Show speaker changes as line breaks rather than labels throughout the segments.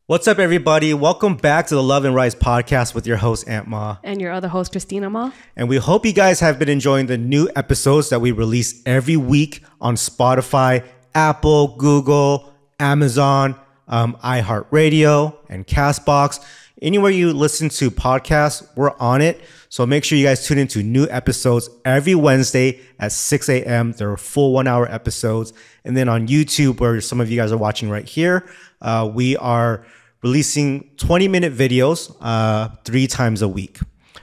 What's up, everybody? Welcome back to the Love and Rise podcast with your host, Aunt Ma.
And your other host, Christina Ma.
And we hope you guys have been enjoying the new episodes that we release every week on Spotify, Apple, Google, Amazon, iHeartRadio, and CastBox. Anywhere you listen to podcasts, we're on it. So make sure you guys tune into new episodes every Wednesday at 6 a.m. They're full 1 hour episodes. And then on YouTube, where some of you guys are watching right here, we are releasing 20-minute videos 3 times a week.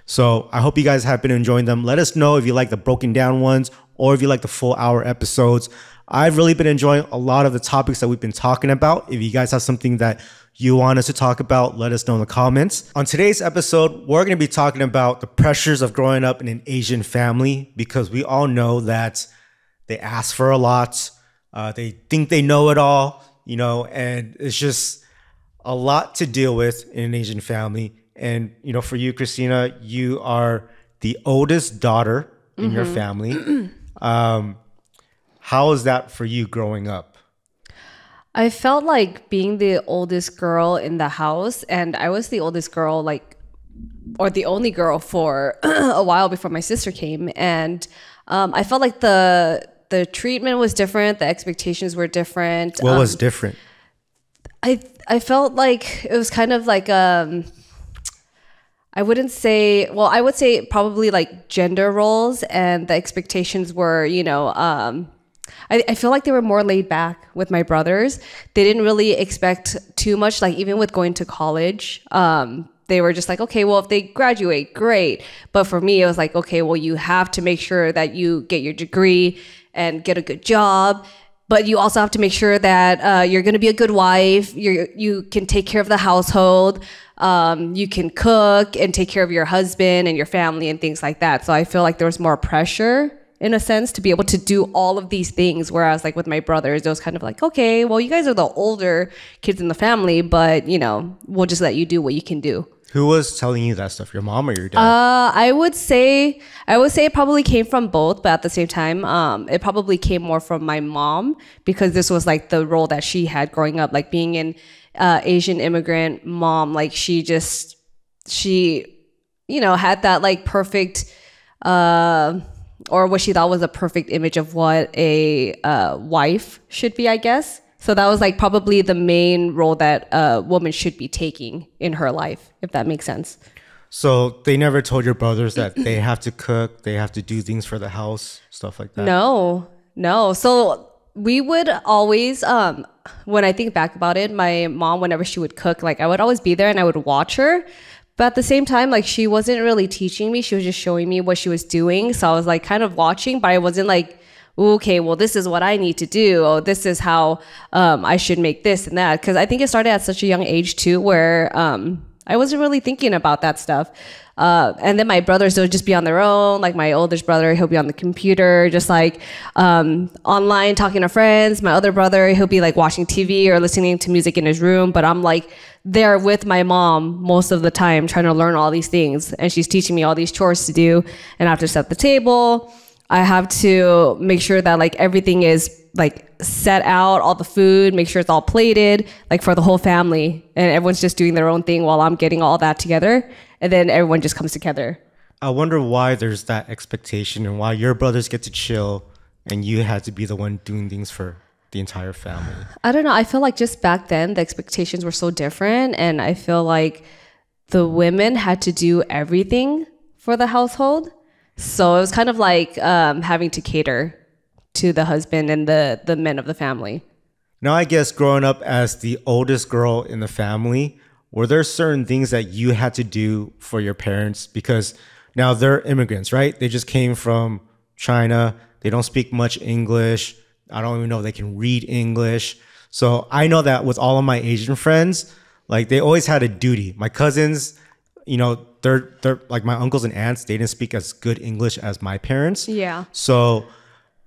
So I hope you guys have been enjoying them. Let us know if you like the broken down ones or if you like the full hour episodes. I've really been enjoying a lot of the topics that we've been talking about. If you guys have something that you want us to talk about, let us know in the comments. On today's episode, we're going to be talking about the pressures of growing up in an Asian family, because we all know that they ask for a lot. They think they know it all, and it's just a lot to deal with in an Asian family. And, for you, Christina, you are the oldest daughter in your family. How is that for you growing up?
I felt like being the oldest girl in the house, and I was the oldest girl, or the only girl for a while before my sister came. And I felt like the treatment was different. The expectations were different.
What was different?
I felt like it was kind of like, I would say probably like gender roles, and the expectations were, I feel like they were more laid back with my brothers. They didn't really expect too much, like even with going to college. They were just like, okay, well, if they graduate, great. But for me, it was like, okay, well, you have to make sure that you get your degree and get a good job. But you also have to make sure that you're going to be a good wife. You can take care of the household. You can cook and take care of your husband and your family and things like that. So I feel like there was more pressure in a sense to be able to do all of these things. Whereas like with my brothers, it was kind of like, okay, well, you guys are the older kids in the family, but we'll just let you do what you can do.
Who was telling you that stuff? Your mom or your dad?
I would say it probably came from both, but at the same time, it probably came more from my mom, because this was like the role that she had growing up, like being an Asian immigrant mom. Like she had that like perfect, or what she thought was a perfect image of what a wife should be, I guess. So that was like probably the main role that a woman should be taking in her life, if that makes sense.
So they never told your brothers that they have to cook, they have to do things for the house, stuff like that?
No. So we would always, when I think back about it, my mom, whenever she would cook, like I would always be there and I would watch her. But at the same time, like she wasn't really teaching me. She was just showing me what she was doing. So I was like kind of watching, but I wasn't like, okay, well, this is what I need to do. Oh, this is how I should make this and that. Because I think it started at such a young age too, where I wasn't really thinking about that stuff. And then my brothers, they'll just be on their own. Like my oldest brother, he'll be on the computer, just like online talking to friends. My other brother, he'll be like watching TV or listening to music in his room. But I'm like there with my mom most of the time, trying to learn all these things. And she's teaching me all these chores to do. And I have to set the table. I have to make sure that like everything is like set out, all the food, make sure it's all plated, like for the whole family. And everyone's just doing their own thing while I'm getting all that together. And then everyone just comes together.
I wonder why there's that expectation and why your brothers get to chill and you had to be the one doing things for the entire family.
I don't know. I feel like just back then, the expectations were so different. And I feel like the women had to do everything for the household. So it was kind of like having to cater to the husband and the men of the family.
Now, I guess growing up as the oldest girl in the family, were there certain things that you had to do for your parents? Because now they're immigrants, right? They just came from China. They don't speak much English. I don't even know if they can read English. So I know that with all of my Asian friends, like they always had a duty. My cousins, they're like my uncles and aunts, they didn't speak as good English as my parents.
Yeah.
So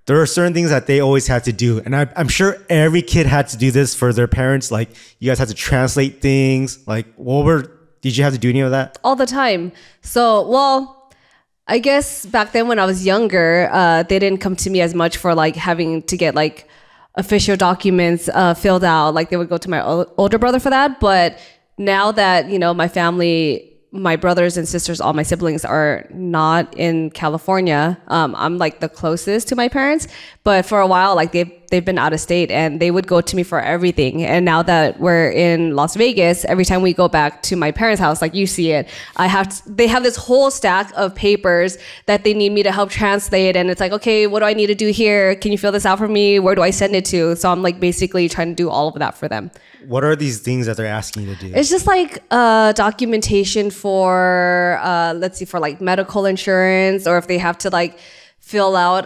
there are certain things that they always had to do. And I'm sure every kid had to do this for their parents. Like you guys had to translate things. Like did you have to do any of that?
All the time. So, well, I guess back then when I was younger, they didn't come to me as much for like having to get like official documents filled out. Like they would go to my older brother for that. But now that, you know, my family, my brothers and sisters, all my siblings are not in California. I'm like the closest to my parents, but for a while, like they've been out of state and they would go to me for everything. And now that we're in Las Vegas, every time we go back to my parents' house, like you see it, they have this whole stack of papers that they need me to help translate. And it's like, okay, what do I need to do here? Can you fill this out for me? Where do I send it to? So I'm like basically trying to do all of that for them.
What are these things that they're asking you to do?
It's just like documentation for, let's see, for like medical insurance, or if they have to like fill out,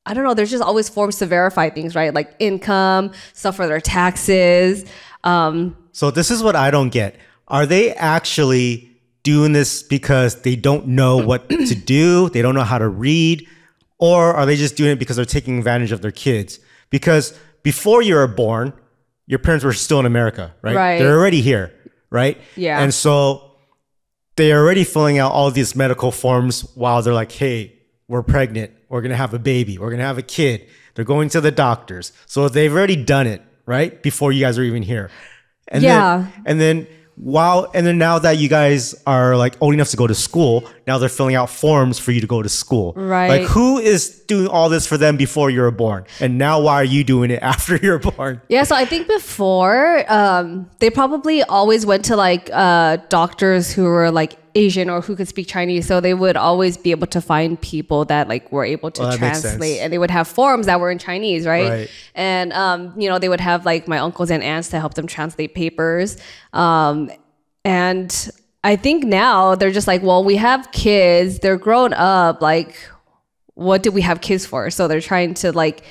I don't know, there's just always forms to verify things, right? Like income, stuff for their taxes.
So this is what I don't get. Are they actually doing this because they don't know what to do? They don't know how to read? Or are they just doing it because they're taking advantage of their kids? Because before you were born, your parents were still in America, right?
Right.
They're already here, right?
Yeah.
And so they're already filling out all these medical forms while they're like, hey, we're pregnant. We're going to have a baby. We're going to have a kid. They're going to the doctors. So they've already done it, right? Before you guys are even here. And then now that you guys are like old enough to go to school, now they're filling out forms for you to go to school.
Right.
Like who is doing all this for them before you were born? And now why are you doing it after you're born?
Yeah, so I think before, they probably always went to like doctors who were like Asian or who could speak Chinese. So they would always be able to find people that like were able to translate, and they would have forms that were in Chinese, right? And, you know, they would have like my uncles and aunts to help them translate papers. And I think now they're just like, well, we have kids, they're grown up. Like, what do we have kids for? So they're trying to like,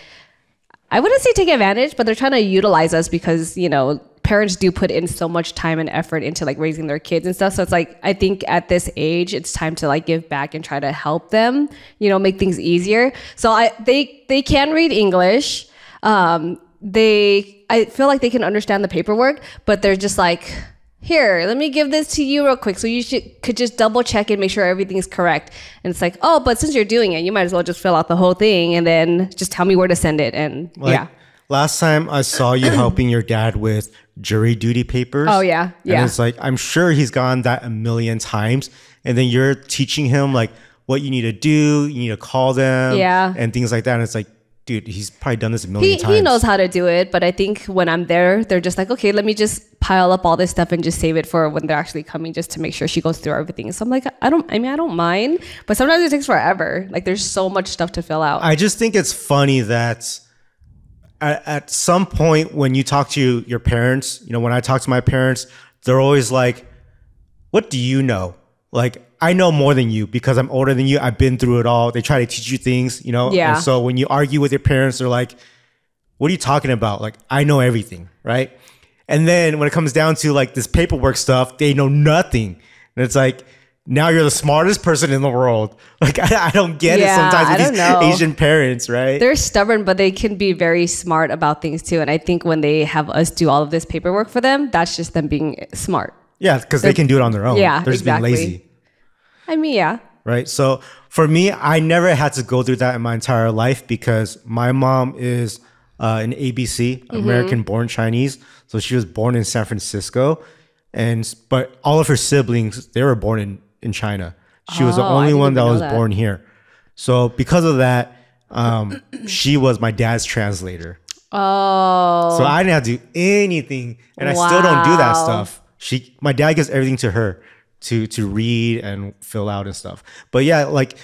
I wouldn't say take advantage, but they're trying to utilize us because, you know, parents do put in so much time and effort into like raising their kids and stuff. So it's like, I think at this age, it's time to like give back and try to help them, you know, make things easier. So they can read English. I feel like they can understand the paperwork, but they're just like, here, let me give this to you real quick. So you could just double check and make sure everything's correct. And it's like, oh, but since you're doing it, you might as well just fill out the whole thing and then just tell me where to send it. And like, yeah.
Last time I saw you helping your dad with jury duty papers.
Oh, yeah. Yeah.
And it's like, I'm sure he's gone that a million times. And then you're teaching him like what you need to do. You need to call them.
Yeah.
And things like that. And it's like, dude, he's probably done this a million times.
He knows how to do it. But I think when I'm there, they're just like, okay, let me just pile up all this stuff and just save it for when they're actually coming, just to make sure she goes through everything. So I'm like, I don't mind. But sometimes it takes forever. Like there's so much stuff to fill out.
I just think it's funny that at some point when you talk to your parents, you know, when I talk to my parents, they're always like, what do you know? Like, I know more than you because I'm older than you. I've been through it all. They try to teach you things, you know?
Yeah.
And so when you argue with your parents, they're like, what are you talking about? Like, I know everything, right? And then when it comes down to like this paperwork stuff, they know nothing. And it's like, now you're the smartest person in the world. Like, I don't get it sometimes with these Asian parents, right?
They're stubborn, but they can be very smart about things too. And I think when they have us do all of this paperwork for them, that's just them being smart.
Yeah, because they can do it on their own.
Yeah,
they're just being lazy.
I mean, yeah.
Right. So for me, I never had to go through that in my entire life because my mom is an ABC, American born Chinese. So she was born in San Francisco. But all of her siblings, they were born in China. She was the only one that was born here. So because of that, she was my dad's translator.
Oh.
So I didn't have to do anything. And I still don't do that stuff. My dad gives everything to her to read and fill out and stuff. But yeah, like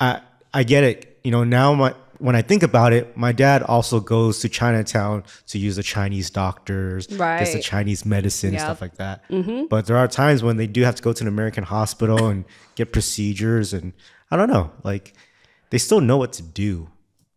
I get it. You know, now when I think about it, my dad also goes to Chinatown to use the Chinese doctors, gets the Chinese medicine and stuff like that. But there are times when they do have to go to an American hospital and get procedures, and I don't know, like they still know what to do.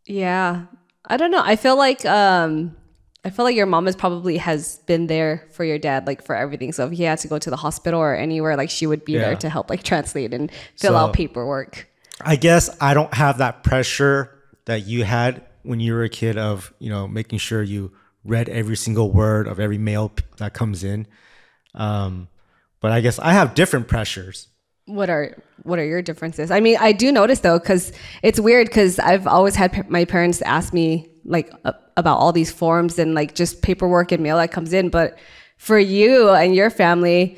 Yeah, I don't know. I feel like your mom has been there for your dad, like for everything. So if he had to go to the hospital or anywhere, like she would be there to help like translate and fill out paperwork.
I guess I don't have that pressure that you had when you were a kid of, you know, making sure you read every single word of every mail that comes in. But I guess I have different pressures.
What are your differences? I mean, I do notice though, because it's weird because I've always had my parents ask me like about all these forms and like just paperwork and mail that comes in. But for you and your family,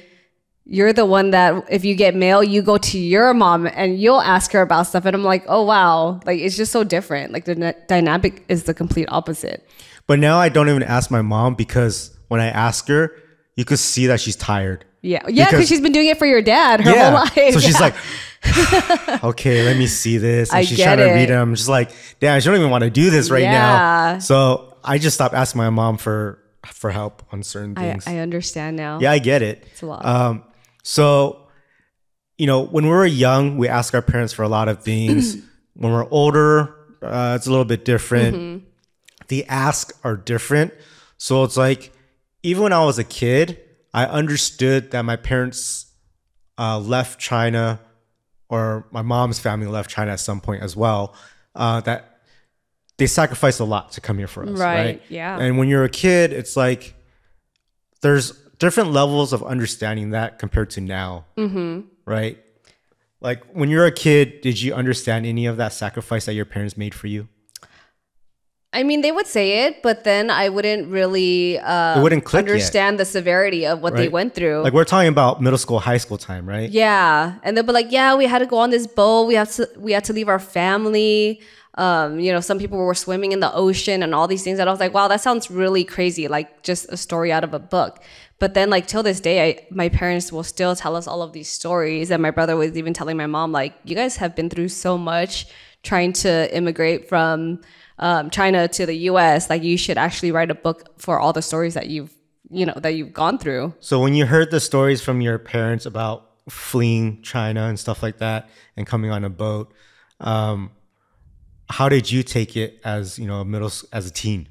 you're the one that if you get mail, you go to your mom and you'll ask her about stuff. And I'm like, oh, wow. Like, it's just so different. Like the dynamic is the complete opposite.
But now I don't even ask my mom because when I ask her, you could see that she's tired.
Yeah. Yeah. Because she's been doing it for your dad her whole life.
So she's like, okay, let me see this. And she's trying to read them. Just like, damn, she don't even want to do this right now. So I just stopped asking my mom for help on certain things.
I understand now.
Yeah, I get it.
It's a lot.
So, you know, when we were young, we ask our parents for a lot of things. When we're older, it's a little bit different. Mm-hmm. The asks are different. So it's like, even when I was a kid, I understood that my parents left China, or my mom's family left China at some point as well, that they sacrificed a lot to come here for us. Right.
Yeah.
And when you're a kid, it's like, there's different levels of understanding that compared to now, right? Like when you're a kid, did you understand any of that sacrifice that your parents made for you?
I mean, they would say it, but then I wouldn't really
it wouldn't click
understand
yet.
The severity of what they went through.
Like we're talking about middle school, high school time, right?
Yeah. And they'll be like, yeah, we had to go on this boat. We had to leave our family. You know, some people were swimming in the ocean and all these things. And I was like, wow, that sounds really crazy. Like just a story out of a book. But then like till this day, my parents will still tell us all of these stories. And my brother was even telling my mom, like, you guys have been through so much trying to immigrate from China to the US. Like you should actually write a book for all the stories that you've gone through.
So when you heard the stories from your parents about fleeing China and stuff like that and coming on a boat, how did you take it as, you know, as a teen?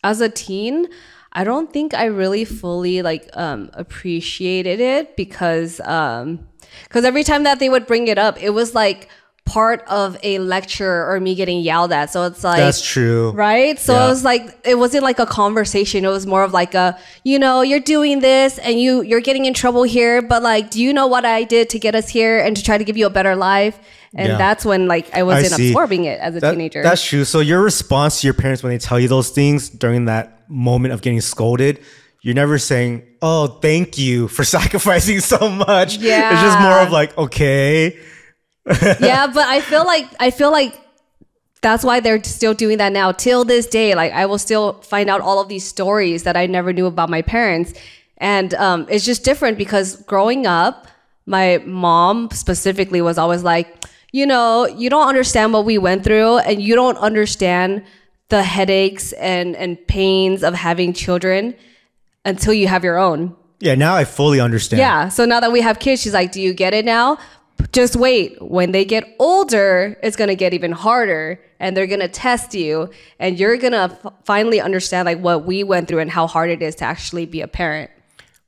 As a teen, I don't think I really fully like appreciated it because every time that they would bring it up, it was like part of a lecture or me getting yelled at. So it's like,
that's true.
Right. So it was like, it wasn't like a conversation. It was more of like a, you know, you're doing this and you're getting in trouble here, but like, do you know what I did to get us here and to try to give you a better life? And that's when like I wasn't absorbing it as a teenager.
That's true. So your response to your parents when they tell you those things during that moment of getting scolded, you're never saying, oh, thank you for sacrificing so much.
Yeah.
It's just more of like, okay.
Yeah, but I feel like that's why they're still doing that now till this day. Like I will still find out all of these stories that I never knew about my parents. And it's just different because growing up, my mom specifically was always like, you know, you don't understand what we went through and you don't understand the headaches and pains of having children until you have your own.
Yeah, now I fully understand.
Yeah, so now that we have kids, she's like, do you get it now? Just wait. When they get older, it's going to get even harder and they're going to test you and you're going to finally understand like what we went through and how hard it is to actually be a parent.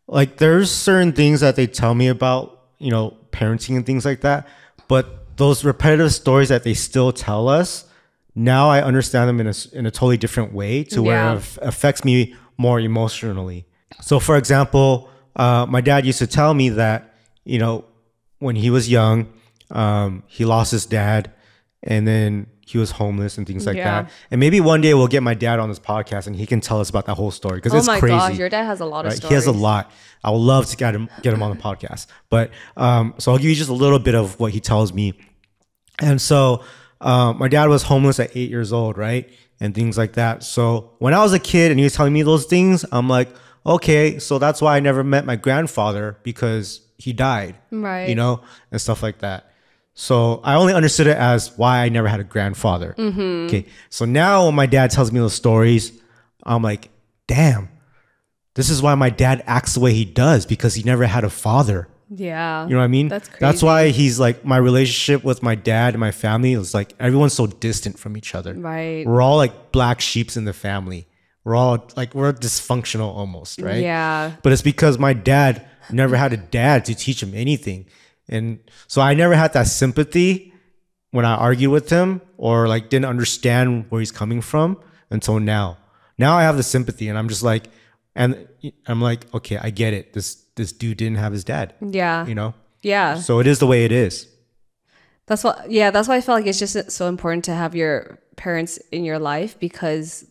Like there's certain things that they tell me about, you know, parenting and things like that. But those repetitive stories that they still tell us, now I understand them in a totally different way to where it affects me more emotionally. So for example, my dad used to tell me that, you know, when he was young, he lost his dad and then he was homeless and things like that. And maybe one day we'll get my dad on this podcast and he can tell us about that whole story because it's crazy. Oh my gosh,
your dad has a lot of stories.
He has a lot. I would love to get him on the podcast. But so I'll give you just a little bit of what he tells me. And so my dad was homeless at 8 years old, right? And things like that. So when I was a kid and he was telling me those things, I'm like, okay, so that's why I never met my grandfather because he died,
right?
You know, and stuff like that. So I only understood it as why I never had a grandfather. Mm-hmm. Okay. So now when my dad tells me those stories, I'm like, damn, this is why my dad acts the way he does because he never had a father.
Yeah.
You know what I mean?
That's crazy.
That's why he's like, my relationship with my dad and my family is like, everyone's so distant from each other.
Right.
We're all like black sheeps in the family. We're all like, we're dysfunctional almost, right?
Yeah.
But it's because my dad never had a dad to teach him anything. And so I never had that sympathy when I argued with him or like didn't understand where he's coming from until now. Now I have the sympathy and I'm just like, and I'm like, okay, I get it. This dude didn't have his dad.
Yeah.
You know?
Yeah.
So it is the way it is.
That's why I feel like it's just so important to have your parents in your life, because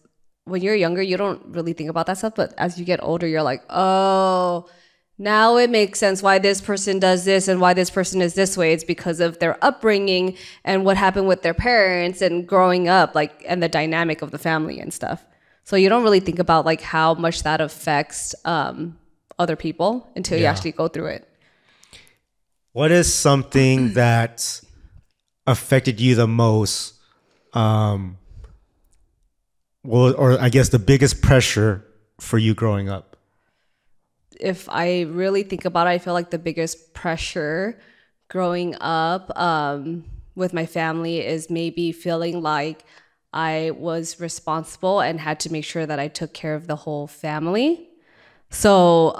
when you're younger, you don't really think about that stuff. But as you get older, you're like, oh, now it makes sense why this person does this and why this person is this way. It's because of their upbringing and what happened with their parents and growing up, like, and the dynamic of the family and stuff. So you don't really think about like how much that affects other people until you actually go through it.
What is something that affected you the most? Well, or I guess the biggest pressure for you growing up?
If I really think about it, I feel like the biggest pressure growing up with my family is maybe feeling like I was responsible and had to make sure that I took care of the whole family. So,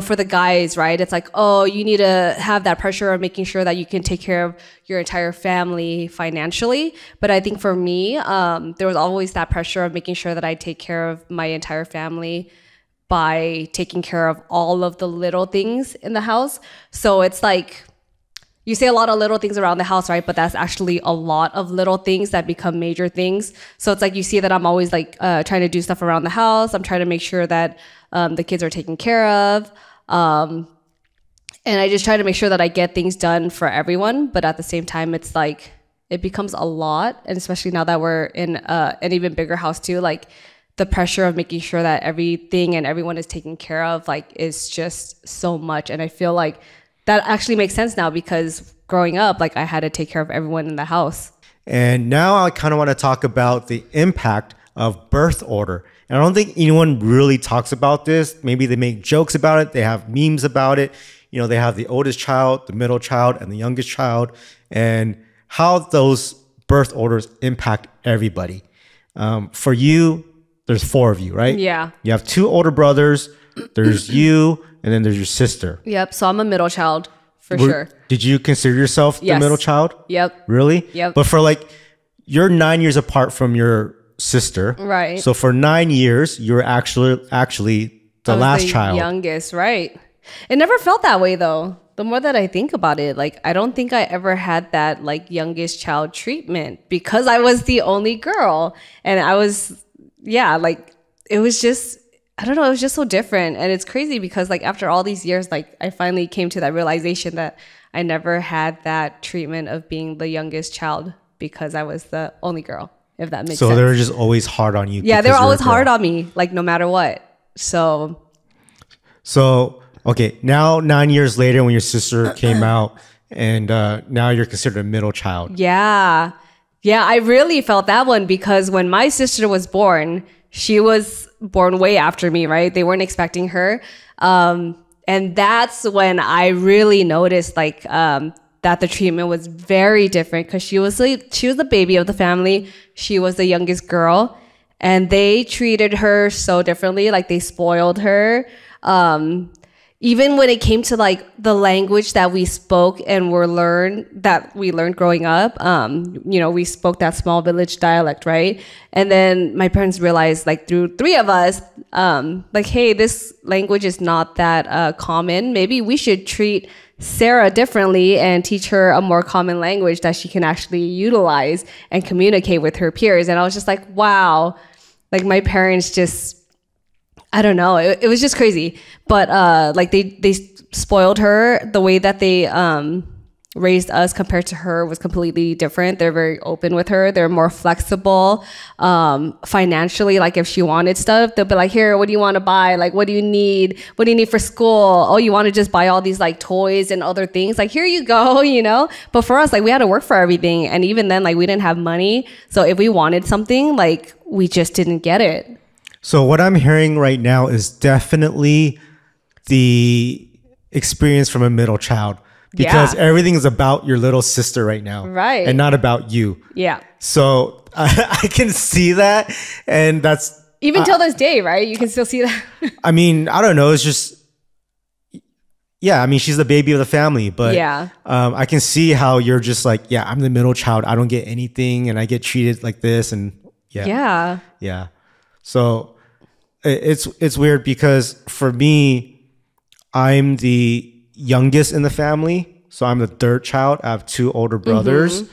for the guys, right, it's like, oh, you need to have that pressure of making sure that you can take care of your entire family financially. But I think for me, there was always that pressure of making sure that I take care of my entire family by taking care of all of the little things in the house. So it's like, you say a lot of little things around the house, right? But that's actually a lot of little things that become major things. So it's like you see that I'm always like trying to do stuff around the house. I'm trying to make sure that the kids are taken care of. And I just try to make sure that I get things done for everyone. But at the same time, it's like it becomes a lot. And especially now that we're in an even bigger house too, like the pressure of making sure that everything and everyone is taken care of, like, is just so much. And I feel like that actually makes sense now, because growing up, like, I had to take care of everyone in the house.
And now I kind of want to talk about the impact of birth order. And I don't think anyone really talks about this. Maybe they make jokes about it. They have memes about it. You know, they have the oldest child, the middle child, and the youngest child, and how those birth orders impact everybody. For you, there's 4 of you, right?
Yeah.
You have 2 older brothers. There's you, and then there's your sister.
Yep. So I'm a middle child for sure.
Did you consider yourself the middle child?
Yep.
Really?
Yep.
But for like, you're 9 years apart from your sister.
Right.
So for 9 years, you're actually the last child.
Youngest, right. It never felt that way though. The more that I think about it, like, I don't think I ever had that like youngest child treatment, because I was the only girl. And I was, like, it was just, I don't know, it was just so different. And it's crazy because like after all these years, like, I finally came to that realization that I never had that treatment of being the youngest child because I was the only girl, if that makes sense.
So they were just always hard on you.
Yeah, they were always hard on me, like, no matter what. So,
okay, now 9 years later when your sister came out, and now you're considered a middle child.
Yeah, I really felt that one, because when my sister was born, she was born way after me, right? They weren't expecting her. And that's when I really noticed like that the treatment was very different, because she was the baby of the family. She was the youngest girl, and they treated her so differently. Like, they spoiled her. Even when it came to like the language that we spoke and we learned growing up, we spoke that small village dialect, right? And then my parents realized, like, through 3 of us, like, hey, this language is not that common. Maybe we should treat Sarah differently and teach her a more common language that she can actually utilize and communicate with her peers. And I was just like, wow, like, my parents just, I don't know. It was just crazy. But like they spoiled her. The way that they raised us compared to her was completely different. They're very open with her. They're more flexible financially. Like, if she wanted stuff, they'll be like, here, what do you want to buy? Like, what do you need? What do you need for school? Oh, you want to just buy all these like toys and other things? Like, here you go, But for us, like, we had to work for everything. And even then, like, we didn't have money. So if we wanted something, like, we just didn't get it.
So what I'm hearing right now is definitely the experience from a middle child, because everything is about your little sister right now.
Right.
And not about you.
Yeah.
So I can see that. And that's...
Even till this day, right? You can still see that.
I mean, I don't know. It's just... Yeah, I mean, she's the baby of the family. But I can see how you're just like, I'm the middle child. I don't get anything. And I get treated like this. And yeah. So... It's weird, because for me, I'm the youngest in the family. So I'm the third child. I have two older brothers.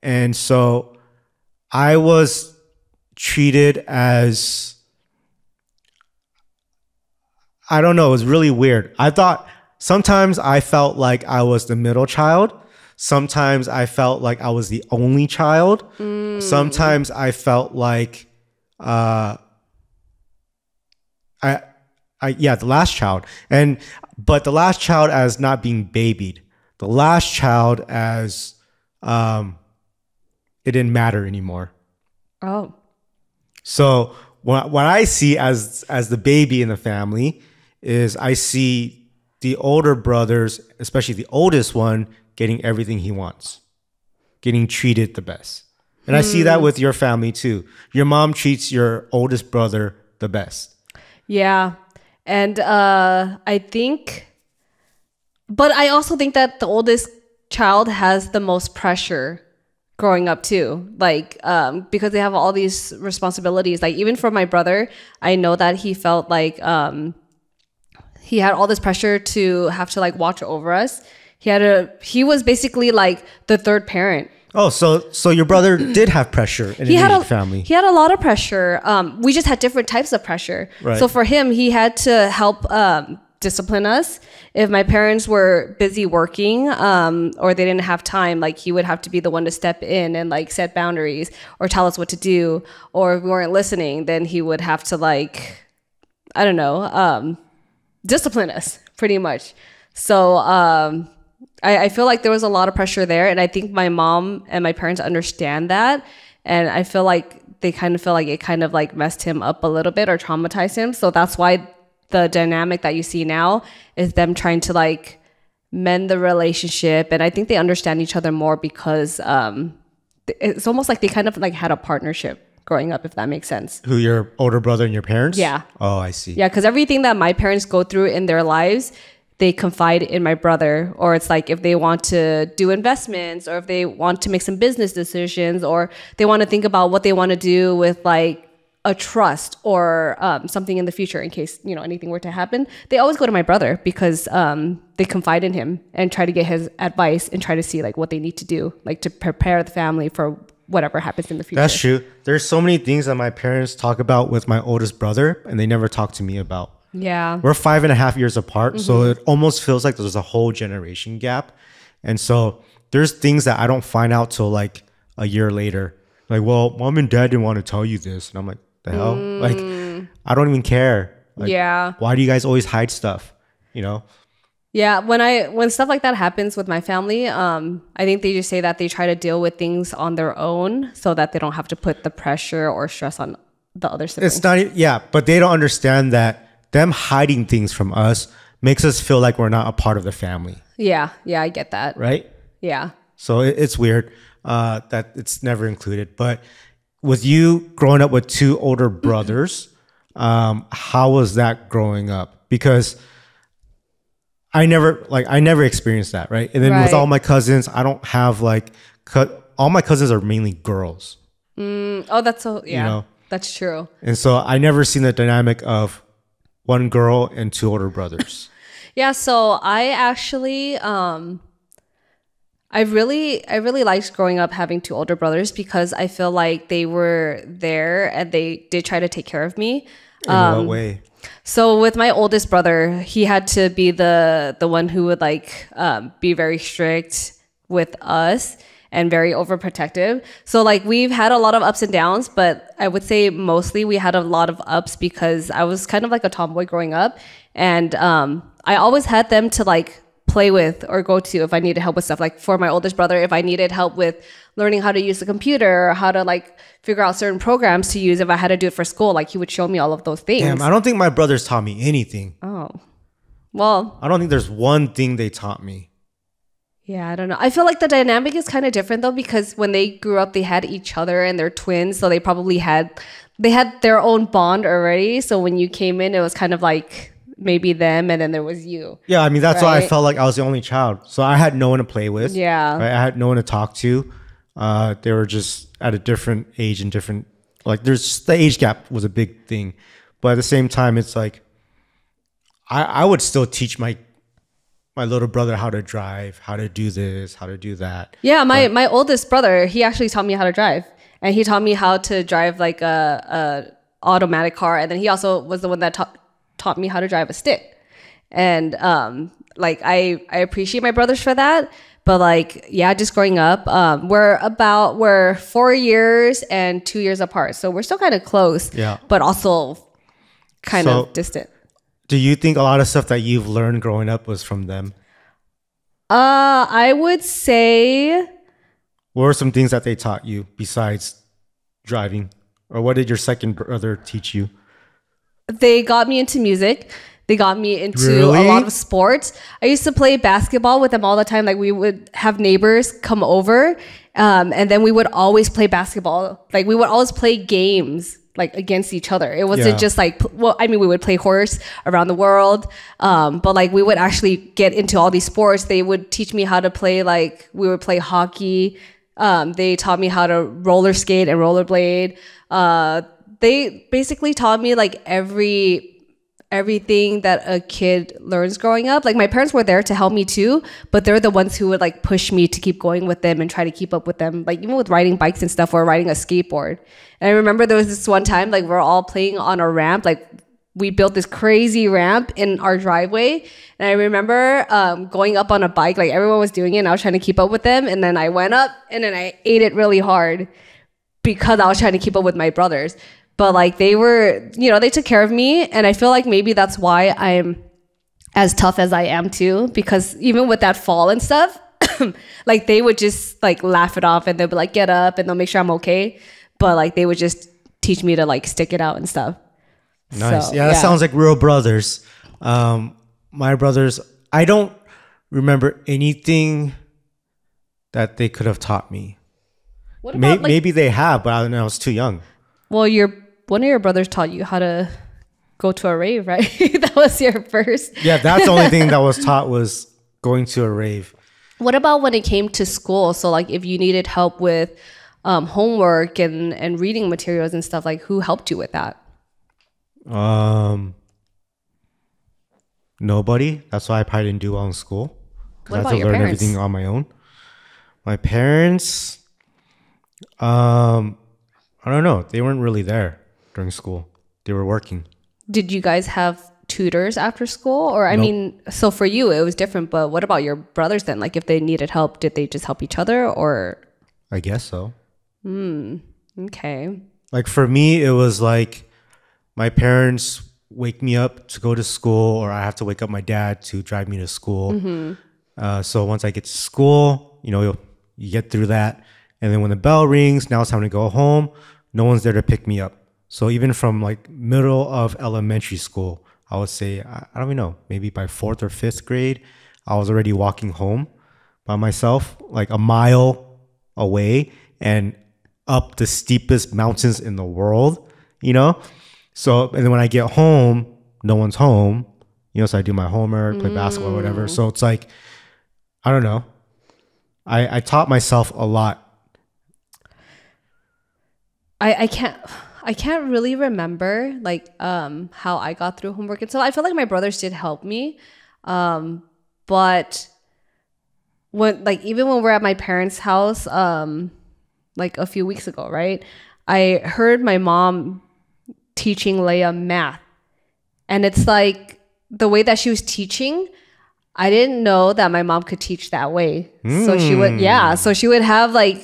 And so I was treated as, I don't know, it was really weird. I thought sometimes I felt like I was the middle child. Sometimes I felt like I was the only child. Sometimes I felt like the last child. But the last child as not being babied. The last child as it didn't matter anymore.
Oh.
So what I see as the baby in the family is I see the older brothers, especially the oldest one, getting everything he wants, getting treated the best. And I see that with your family too. Your mom treats your oldest brother the best.
Yeah. And I also think that the oldest child has the most pressure growing up too. Like, because they have all these responsibilities. Like even for my brother, I know that he felt like he had all this pressure to have to like watch over us. He was basically like the third parent.
Oh, so your brother did have pressure in his family.
He had a lot of pressure. We just had different types of pressure.
Right.
So for him, he had to help discipline us. If my parents were busy working or they didn't have time, like he would have to be the one to step in and like set boundaries or tell us what to do. Or if we weren't listening, then he would have to like, I don't know, discipline us pretty much. So I feel like there was a lot of pressure there. And I think my mom and my parents understand that. And I feel like they kind of feel like it kind of like messed him up a little bit or traumatized him. So that's why the dynamic that you see now is them trying to like mend the relationship. And I think they understand each other more because it's almost like they kind of like had a partnership growing up, if that makes sense.
Who, your older brother and your parents?
Yeah.
Oh, I see.
Yeah, because everything that my parents go through in their lives, they confide in my brother. Or it's like if they want to do investments or if they want to make some business decisions or they want to think about what they want to do with like a trust or something in the future in case, you know, anything were to happen, they always go to my brother because they confide in him and try to get his advice and try to see like what they need to do, like to prepare the family for whatever happens in the future.
That's true. There's so many things that my parents talk about with my oldest brother and they never talk to me about.
Yeah.
We're 5.5 years apart. So it almost feels like there's a whole generation gap. And so there's things that I don't find out till like a year later. Like, well, mom and dad didn't want to tell you this. And I'm like, the hell? Like, I don't even care. Like,
yeah.
Why do you guys always hide stuff? You know?
Yeah, when stuff like that happens with my family, I think they just say that they try to deal with things on their own so that they don't have to put the pressure or stress on the other siblings.
It's not, yeah, but they don't understand that them hiding things from us makes us feel like we're not a part of the family.
Yeah, I get that.
Right?
Yeah.
So it's weird that it's never included. But with you growing up with two older brothers, how was that growing up? Because I never experienced that, right? And then with all my cousins, I don't have like, all my cousins are mainly girls.
Oh, that's so, yeah, you know? That's true.
And so I never seen the dynamic of one girl and two older brothers.
Yeah, so I actually, I really liked growing up having two older brothers because I feel like they were there and they did try to take care of me.
In what way?
So with my oldest brother, he had to be the one who would like be very strict with us and very overprotective. So like we've had a lot of ups and downs, but I would say mostly we had a lot of ups because I was kind of like a tomboy growing up, and I always had them to like play with or go to if I needed help with stuff. Like for my oldest brother, if I needed help with learning how to use the computer or how to like figure out certain programs to use, if I had to do it for school, like he would show me all of those things.
Damn, I don't think my brothers taught me anything.
Oh, well.
I don't think there's one thing they taught me.
Yeah, I don't know. I feel like the dynamic is kind of different though, because when they grew up, they had each other and they're twins. So they probably had their own bond already. So when you came in, it was kind of like maybe them and then there was you.
Yeah, I mean, that's why I felt like I was the only child. So I had no one to play with.
Yeah.
Right? I had no one to talk to. They were just at a different age and different, like the age gap was a big thing. But at the same time, it's like, I would still teach my my little brother how to drive, how to do this, how to do that.
Yeah, my oldest brother, he actually taught me how to drive. And he taught me how to drive like a automatic car. And then he also was the one that taught me how to drive a stick. And like I appreciate my brothers for that. But like, yeah, just growing up, we're 4 years and 2 years apart. So we're still kind of close, but also kind of distant.
Do you think a lot of stuff that you've learned growing up was from them?
I would say...
What were some things that they taught you besides driving? Or what did your second brother teach you?
They got me into music. They got me into
Really?
a lot of sports. I used to play basketball with them all the time. Like we would have neighbors come over, and then we would always play basketball. Like we would always play games like against each other. It wasn't just like, well, I mean, we would play horse around the world, but like we would actually get into all these sports. They would teach me how to play, like we would play hockey. They taught me how to roller skate and rollerblade. They basically taught me like everything that a kid learns growing up. Like my parents were there to help me too, but they're the ones who would like push me to keep going with them and try to keep up with them. Like even with riding bikes and stuff or riding a skateboard. And I remember there was this one time, like we're all playing on a ramp, like we built this crazy ramp in our driveway. And I remember going up on a bike, like everyone was doing it and I was trying to keep up with them. And then I went up and then I ate it really hard because I was trying to keep up with my brothers. But like they were, you know, they took care of me. And I feel like maybe that's why I'm as tough as I am too. Because even with that fall and stuff, like they would just like laugh it off and they'll be like, get up and they'll make sure I'm okay. But like they would just teach me to like stick it out and stuff.
Nice. So, yeah, that sounds like real brothers. My brothers, I don't remember anything that they could have taught me.
What about,
maybe they have, but I don't know. I was too young.
Well, one of your brothers taught you how to go to a rave, right? That was your first.
Yeah, that's the only thing that was taught was going to a rave.
What about when it came to school? So like if you needed help with homework and reading materials and stuff, like who helped you with that?
Nobody. That's why I probably didn't do well in school.
What
I had
about
to
your
learn
parents?
everything on my own. My parents, I don't know. They weren't really there during school. They were working.
Did you guys have tutors after school? Or I mean, so for you, it was different. But what about your brothers then? Like if they needed help, did they just help each other or?
I guess so.
Okay.
Like for me, it was like my parents wake me up to go to school or I have to wake up my dad to drive me to school. So once I get to school, you know, you get through that. And then when the bell rings, now it's time to go home. No one's there to pick me up. So even from like middle of elementary school, I would say, I don't even know, maybe by 4th or 5th grade, I was already walking home by myself, like a mile away and up the steepest mountains in the world, you know? So, and then when I get home, no one's home, you know, so I do my homework, play basketball, whatever. So it's like, I don't know. I taught myself a lot.
I can't really remember like how I got through homework, and so I feel like my brothers did help me, but when like even when we're at my parents' house like a few weeks ago, right, I heard my mom teaching Leia math, and it's like the way that she was teaching, I didn't know that my mom could teach that way. So she would have like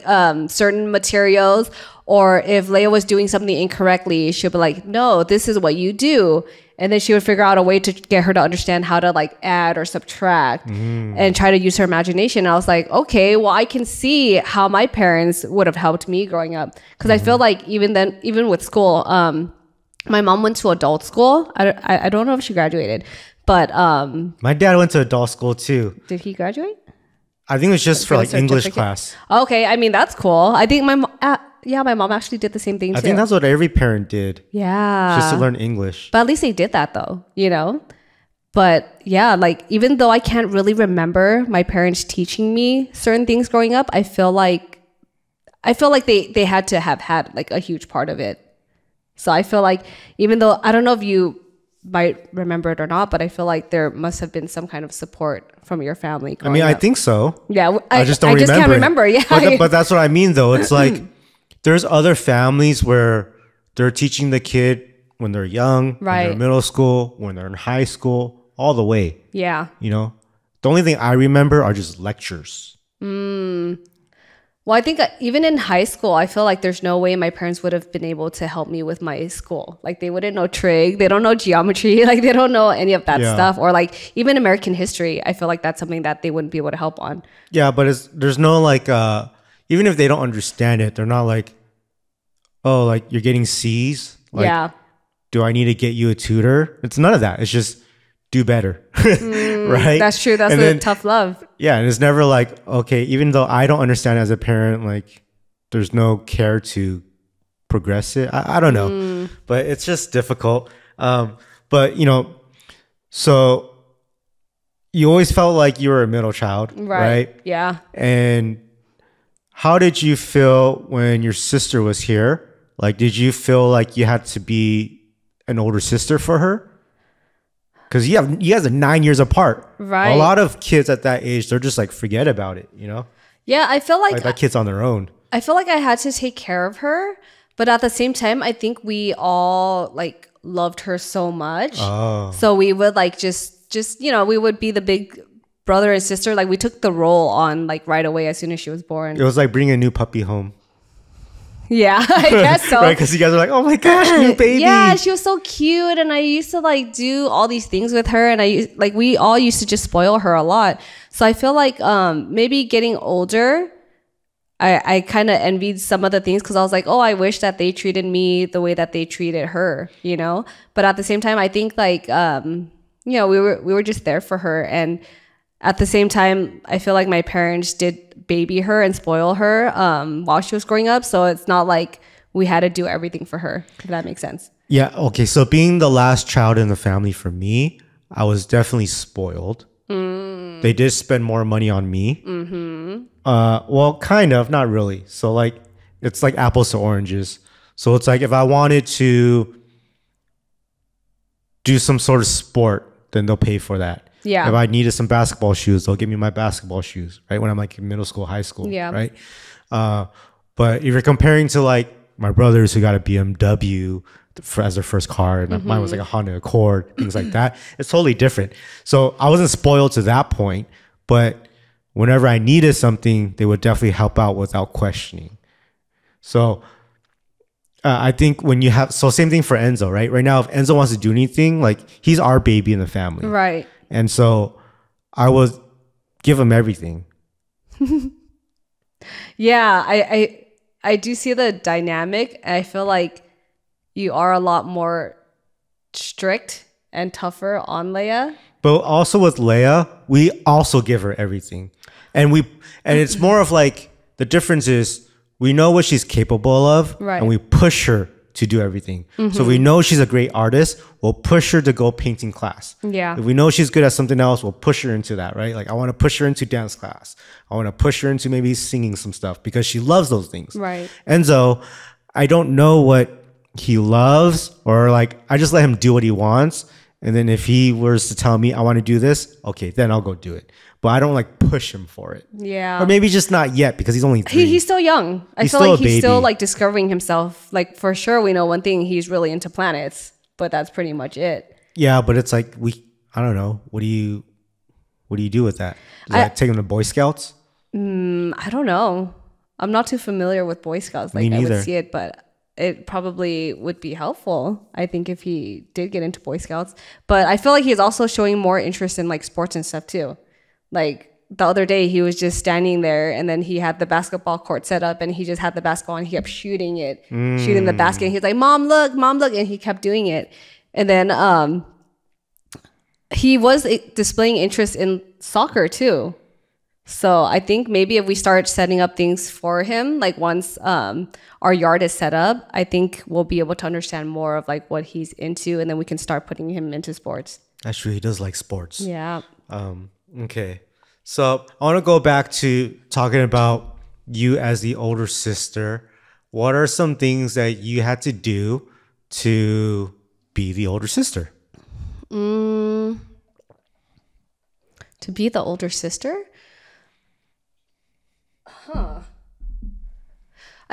certain materials, or if Leia was doing something incorrectly, she'd be like, no, this is what you do. And then she would figure out a way to get her to understand how to like add or subtract and try to use her imagination. And I was like, okay, well, I can see how my parents would have helped me growing up. Because I feel like even with school, my mom went to adult school. I don't know if she graduated, but
my dad went to adult school too.
Did he graduate?
I think it was just for like English class.
Okay, I mean that's cool. I think my mom actually did the same thing too.
I think that's what every parent did.
Yeah,
just to learn English.
But at least they did that though, you know. But yeah, like even though I can't really remember my parents teaching me certain things growing up, I feel like they had to have had like a huge part of it. So I feel like even though I don't know if you might remember it or not, but I feel like there must have been some kind of support from your family.
I mean, I think so.
Yeah,
I just don't
I
remember.
just can't remember. Yeah,
but that's what I mean, though. It's like there's other families where they're teaching the kid when they're young, when they're in middle school, when they're in high school, all the way.
Yeah.
You know, the only thing I remember are just lectures.
Well, I think even in high school, I feel like there's no way my parents would have been able to help me with my school. Like they wouldn't know trig, they don't know geometry, like they don't know any of that stuff. Or like even American history, I feel like that's something that they wouldn't be able to help on.
Yeah, but there's no like, even if they don't understand it, they're not like, oh, like you're getting C's. Like, do I need to get you a tutor? It's none of that. It's just do better. Right?
That's true. That's a tough love.
Yeah. And it's never like, okay, even though I don't understand as a parent, like there's no care to progress it. I don't know, but it's just difficult. But you know, so you always felt like you were a middle child, right?
Yeah.
And how did you feel when your sister was here? Like, did you feel like you had to be an older sister for her? Because you guys are 9 years apart.
Right.
A lot of kids at that age, they're just like, forget about it, you know?
Yeah, I feel like
that kid's on their own.
I feel like I had to take care of her. But at the same time, I think we all like loved her so much. Oh. So we would like just, you know, we would be the big brother and sister. Like we took the role on like right away as soon as she was born.
It was like bringing a new puppy home.
Yeah, I guess so.
Right, because you guys are like, oh my gosh, new baby.
Yeah, she was so cute, and I used to like do all these things with her, and we all used to just spoil her a lot. So I feel like maybe getting older, I kind of envied some of the things because I was like, oh, I wish that they treated me the way that they treated her, you know. But at the same time, I think like you know, we were just there for her, and at the same time, I feel like my parents did baby her and spoil her while she was growing up. So it's not like we had to do everything for her, if that makes sense.
Yeah. Okay. So being the last child in the family for me, I was definitely spoiled. They did spend more money on me. Well, kind of, not really. So like, it's like apples to oranges. So it's like if I wanted to do some sort of sport, then they'll pay for that.
Yeah.
If I needed some basketball shoes, they'll give me my basketball shoes, right? When I'm like in middle school, high school, right? But if you're comparing to like my brothers who got a BMW as their first car, and mine was like a Honda Accord, things like that, it's totally different. So I wasn't spoiled to that point, but whenever I needed something, they would definitely help out without questioning. So I think when you have, so same thing for Enzo, right? Right now, if Enzo wants to do anything, like he's our baby in the family.
Right.
And so I would give him everything.
Yeah, I do see the dynamic. I feel like you are a lot more strict and tougher on Leia.
But also with Leia, we also give her everything. And it's more of like, the difference is we know what she's capable of, and we push her to do everything. So if we know she's a great artist, we'll push her to go painting class.
Yeah.
If we know she's good at something else, we'll push her into that, right? Like I want to push her into dance class. I want to push her into maybe singing some stuff because she loves those things.
Right.
Enzo, I don't know what he loves, or like I just let him do what he wants. And then if he was to tell me I want to do this, okay, then I'll go do it. But I don't like push him for it.
Yeah.
Or maybe just not yet because he's only 3.
He's still young. I feel like he's still like discovering himself. Like for sure, we know one thing, he's really into planets, but that's pretty much it.
Yeah, but it's like I don't know. What do you do with that? Does that take him to Boy Scouts?
I don't know. I'm not too familiar with Boy Scouts. Like I would see it, but it probably would be helpful, I think, if he did get into Boy Scouts. But I feel like he's also showing more interest in like sports and stuff too. Like the other day, he was just standing there, and then he had the basketball court set up, and he just had the basketball, and he kept shooting the basket. And he's like, "Mom, look!" And he kept doing it. And then he was displaying interest in soccer too. So I think maybe if we start setting up things for him, like once our yard is set up, I think we'll be able to understand more of like what he's into, and then we can start putting him into sports.
That's true. He does like sports.
Yeah.
Okay. So I want to go back to talking about you as the older sister. What are some things that you had to do to be the older sister?
To be the older sister? I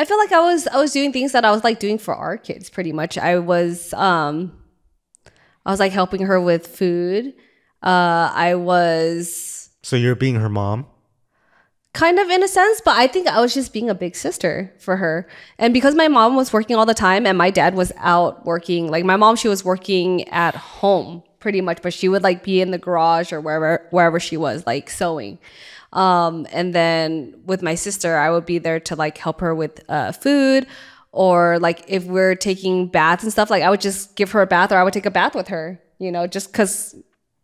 feel like I was doing things that I was like doing for our kids pretty much. I was like helping her with food. I was
So you're being her mom?
kind of in a sense, but I think I was just being a big sister for her. And because my mom was working all the time and my dad was out working, like my mom, she was working at home pretty much, but she would like be in the garage or wherever she was like sewing. And then with my sister, I would be there to like help her with food, or like if we're taking baths and stuff, like I would just give her a bath, or I would take a bath with her, you know, just because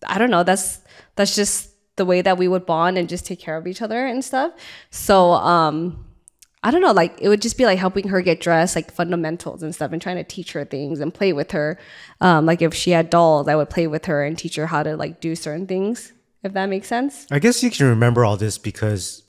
I don't know, that's just the way that we would bond and just take care of each other and stuff. So I don't know, like it would just be like helping her get dressed, like fundamentals and stuff, and trying to teach her things and play with her. Like if she had dolls, I would play with her and teach her how to like do certain things, if that makes sense.
I guess you can remember all this because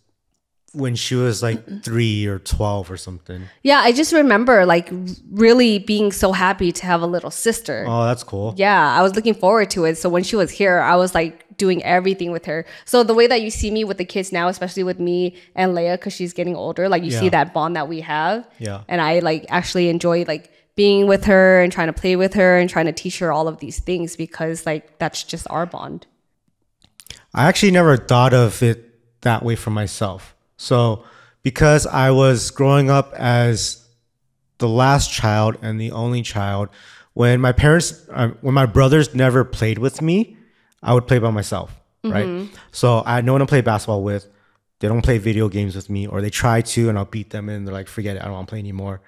when she was like 3 or 12 or something.
Yeah, I just remember like really being so happy to have a little sister.
Oh, that's cool.
Yeah, I was looking forward to it. So when she was here, I was like doing everything with her. So the way that you see me with the kids now, especially with me and Leia, because she's getting older, like you see that bond that we have.
Yeah.
And I like actually enjoy like being with her and trying to play with her and trying to teach her all of these things, because like that's just our bond.
I actually never thought of it that way for myself. So because I was growing up as the last child and the only child, when my brothers never played with me, I would play by myself, right? So I had no one to play basketball with. They don't play video games with me, or they try to, and I'll beat them, and they're like, forget it, I don't want to play anymore.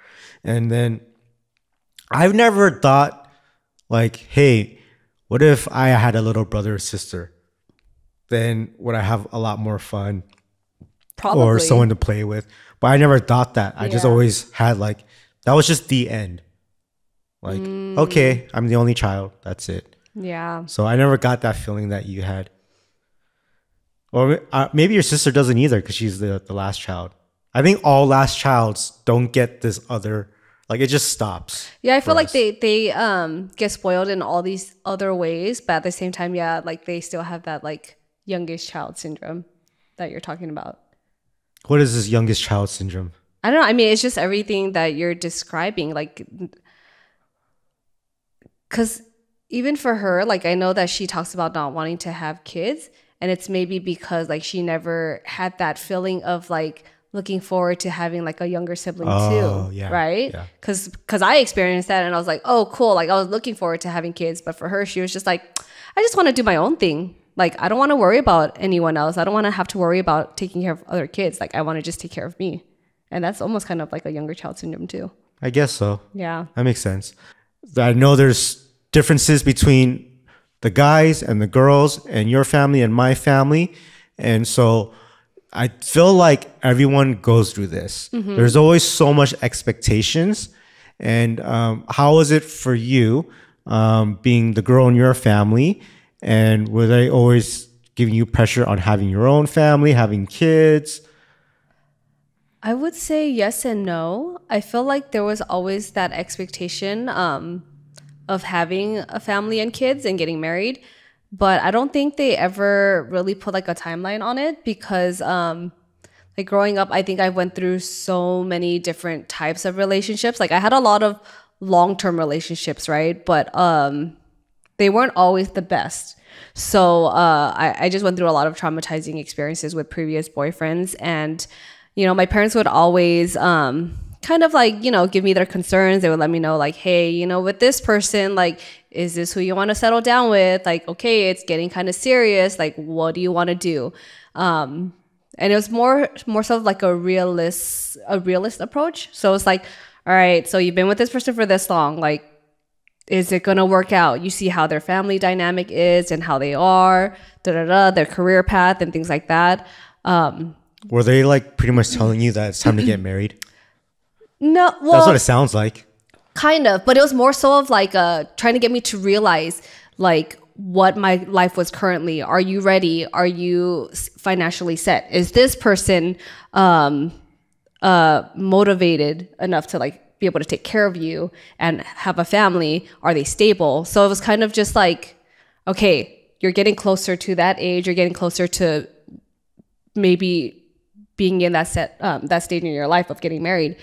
And then I've never thought like, hey, what if I had a little brother or sister? Then would I have a lot more fun?
Probably.
Or someone to play with. But I never thought that. I just always had like, that was just the end. Like, okay, I'm the only child. That's it.
Yeah.
So I never got that feeling that you had. Or maybe your sister doesn't either because she's the last child. I think all last childs don't get this other, like it just stops.
Yeah, I feel like they get spoiled in all these other ways, but at the same time, yeah, like they still have that like youngest child syndrome that you're talking about.
What is this youngest child syndrome?
I don't know. I mean, it's just everything that you're describing. Like, because even for her, like, I know that she talks about not wanting to have kids. And it's maybe because, like, she never had that feeling of, like, looking forward to having, like, a younger sibling, too.
Yeah,
right?
Yeah.
Because I experienced that. And I was like, oh, cool. Like, I was looking forward to having kids. But for her, she was just like, I just want to do my own thing. Like, I don't want to worry about anyone else. I don't want to have to worry about taking care of other kids. Like, I want to just take care of me. And that's almost kind of like a younger child syndrome too.
I guess so.
Yeah.
That makes sense. I know there's differences between the guys and the girls and your family and my family. And so I feel like everyone goes through this. There's always so much expectations. And how is it for you being the girl in your family? And were they always giving you pressure on having your own family, having kids?
I would say yes and no. I feel like there was always that expectation of having a family and kids and getting married. But I don't think they ever really put like a timeline on it because like growing up, I think I went through so many different types of relationships. Like I had a lot of long-term relationships, right? But they weren't always the best. So I just went through a lot of traumatizing experiences with previous boyfriends. And, you know, my parents would always kind of like, you know, give me their concerns. They would let me know like, hey, you know, with this person, like, is this who you want to settle down with? Like, okay, it's getting kind of serious. Like, what do you want to do? And it was more so of like a realist approach. So it's like, all right, so you've been with this person for this long. Like, is it going to work out? You see how their family dynamic is and how they are, their career path and things like that.
Were they like pretty much telling you that it's time to get married?
No, well,
that's what it sounds like.
Kind of, but it was more so of like trying to get me to realize like what my life was currently. Are you ready? Are you financially set? Is this person motivated enough to like be able to take care of you and have a family? Are they stable? So it was kind of just like, okay, you're getting closer to that age, you're getting closer to maybe being in that stage in your life of getting married.